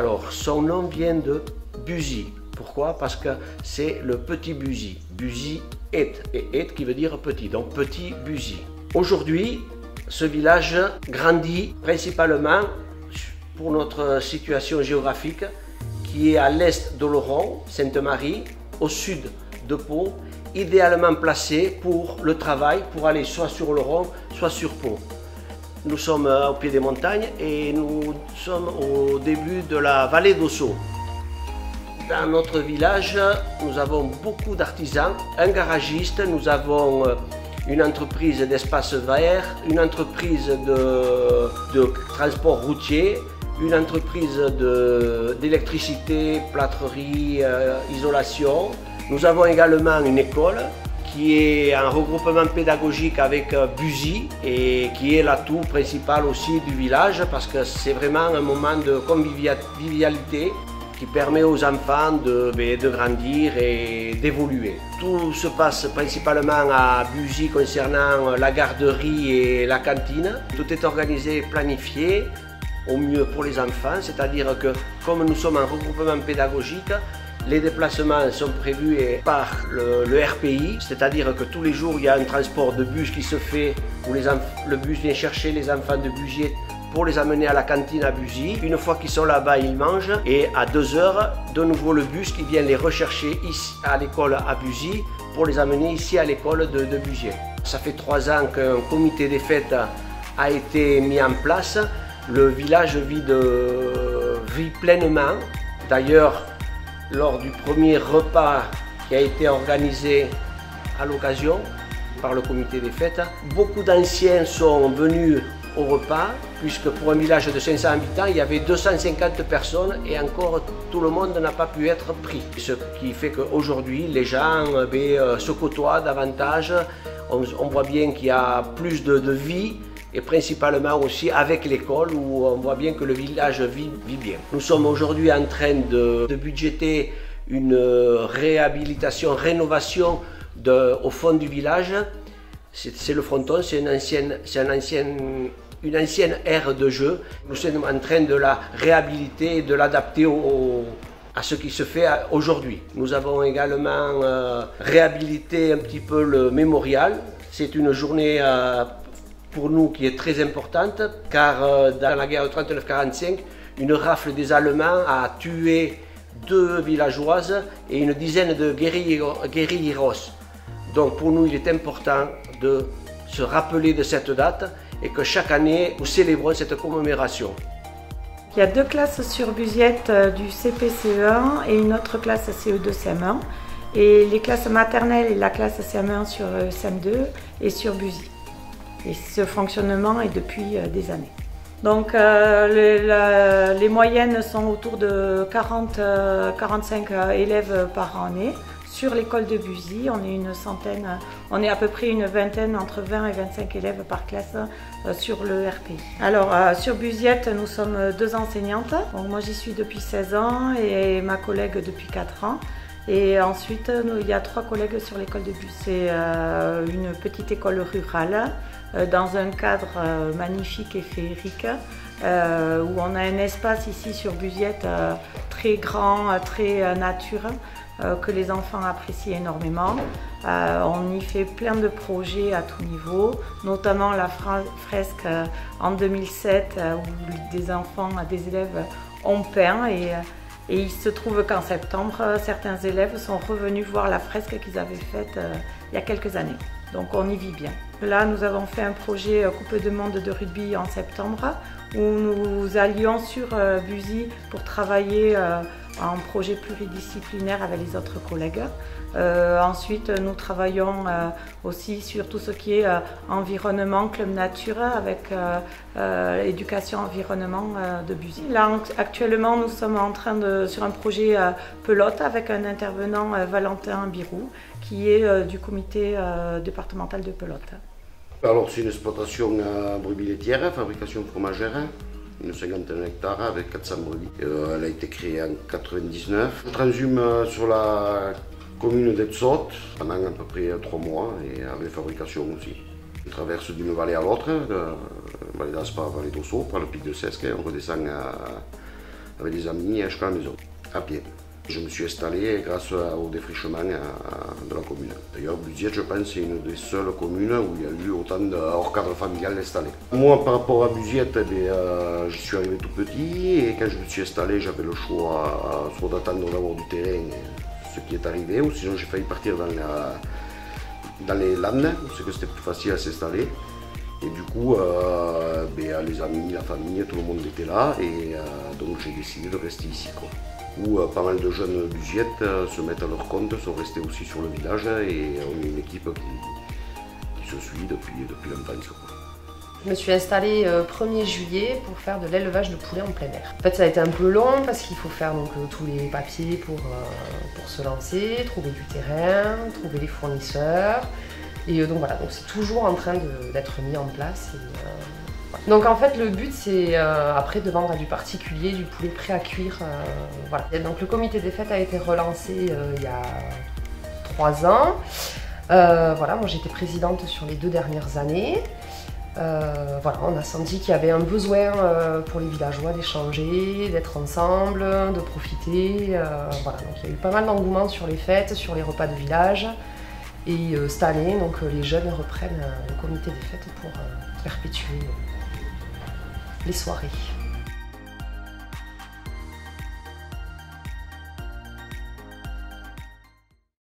Alors, son nom vient de Buzy. Pourquoi? Parce que c'est le petit Buzy. Buzy et qui veut dire petit, donc petit Buzy. Aujourd'hui, ce village grandit principalement pour notre situation géographique qui est à l'est d'Oloron, Sainte-Marie, au sud de Pau, idéalement placé pour le travail, pour aller soit sur Oloron, soit sur Pau. Nous sommes au pied des montagnes et nous sommes au début de la vallée d'Ossau. Dans notre village, nous avons beaucoup d'artisans, un garagiste, nous avons une entreprise d'espace vert, une entreprise de transport routier, une entreprise d'électricité, plâtrerie, isolation. Nous avons également une école qui est un regroupement pédagogique avec Buzy et qui est l'atout principal aussi du village parce que c'est vraiment un moment de convivialité qui permet aux enfants de grandir et d'évoluer. Tout se passe principalement à Buzy concernant la garderie et la cantine. Tout est organisé et planifié au mieux pour les enfants, c'est-à-dire que comme nous sommes un regroupement pédagogique, les déplacements sont prévus par le RPI, c'est-à-dire que tous les jours il y a un transport de bus qui se fait où le bus vient chercher les enfants de Buzy pour les amener à la cantine à Buzy. Une fois qu'ils sont là-bas, ils mangent et à 2 heures, de nouveau le bus qui vient les rechercher ici à l'école à Buzy pour les amener ici à l'école de Buzy. Ça fait 3 ans qu'un comité des fêtes a été mis en place. Le village vit pleinement. D'ailleurs, lors du premier repas qui a été organisé à l'occasion par le comité des fêtes, beaucoup d'anciens sont venus au repas, puisque pour un village de 500 habitants, il y avait 250 personnes et encore tout le monde n'a pas pu être pris. Ce qui fait qu'aujourd'hui, les gens se côtoient davantage. On voit bien qu'il y a plus de vie et principalement aussi avec l'école où on voit bien que le village vit bien. Nous sommes aujourd'hui en train de budgéter une réhabilitation, rénovation au fond du village. C'est le fronton, c'est une ancienne aire de jeu. Nous sommes en train de la réhabiliter et de l'adapter à ce qui se fait aujourd'hui. Nous avons également réhabilité un petit peu le mémorial. C'est une journée pour nous qui est très importante car dans la guerre de 39-45, une rafle des Allemands a tué 2 villageoises et une dizaine de guerrilleros. Donc pour nous, il est important de se rappeler de cette date et que chaque année, nous célébrons cette commémoration. Il y a 2 classes sur Buziette du CP-CE1 et une autre classe CE2-CM1. Et les classes maternelles et la classe CM1 sur CM2 et sur Buzy. Et ce fonctionnement est depuis des années. Donc les moyennes sont autour de 40-45 élèves par année. Sur l'école de Buzy, on est une centaine, on est à peu près une vingtaine, entre 20 et 25 élèves par classe sur le RPI. Alors sur Buziette, nous sommes 2 enseignantes. Donc, moi j'y suis depuis 16 ans et ma collègue depuis 4 ans. Et ensuite, il y a 3 collègues sur l'école de Buzy. C'est une petite école rurale dans un cadre magnifique et féerique où on a un espace ici sur Buziette très grand, très nature que les enfants apprécient énormément. On y fait plein de projets à tout niveau, notamment la fresque en 2007 où des enfants, des élèves ont peint et il se trouve qu'en septembre, certains élèves sont revenus voir la fresque qu'ils avaient faite il y a quelques années. Donc on y vit bien. Là, nous avons fait un projet Coupe du monde de rugby en septembre où nous allions sur Buzy pour travailler en projet pluridisciplinaire avec les autres collègues. Ensuite, nous travaillons aussi sur tout ce qui est environnement, club nature avec éducation environnement de Buzy. Là, actuellement, nous sommes en train sur un projet pelote avec un intervenant Valentin Birou qui est du comité départemental de pelote. Alors, c'est une exploitation brebis laitière, fabrication fromagère, une 51 hectares avec 400 brebis. Elle a été créée en 1999. Je transhume sur la commune d'Etsotte pendant à peu près 3 mois et avec fabrication aussi. On traverse d'une vallée à l'autre, vallée d'Aspa, vallée d'Ossau, par le pic de Sesque, on redescend avec des amis jusqu'à la maison, à pied. Je me suis installé grâce au défrichement de la commune. D'ailleurs, Buziette, je pense, c'est une des seules communes où il y a eu autant de hors-cadre familial installés. Moi, par rapport à Buziette, j'y suis arrivé tout petit et quand je me suis installé, j'avais le choix soit d'attendre d'avoir du terrain, ce qui est arrivé, ou sinon j'ai failli partir dans les Landes, parce que c'était plus facile à s'installer. Et du coup, les amis, la famille, tout le monde était là et donc j'ai décidé de rester ici, quoi. Où pas mal de jeunes Buziette se mettent à leur compte, sont restés aussi sur le village et on est une équipe qui se suit depuis l'enfance. Je me suis installée 1er juillet pour faire de l'élevage de poulets en plein air. En fait, ça a été un peu long parce qu'il faut faire donc, tous les papiers pour se lancer, trouver du terrain, trouver les fournisseurs. Et donc voilà, c'est toujours en train d'être mis en place. Donc en fait le but c'est après de vendre à du particulier du poulet prêt à cuire. Voilà. Et donc le comité des fêtes a été relancé il y a 3 ans. Voilà, moi j'étais présidente sur les 2 dernières années. Voilà, on a senti qu'il y avait un besoin pour les villageois d'échanger, d'être ensemble, de profiter. Voilà, donc il y a eu pas mal d'engouement sur les fêtes, sur les repas de village. Et cette année, donc, les jeunes reprennent le comité des fêtes pour perpétuer les soirées.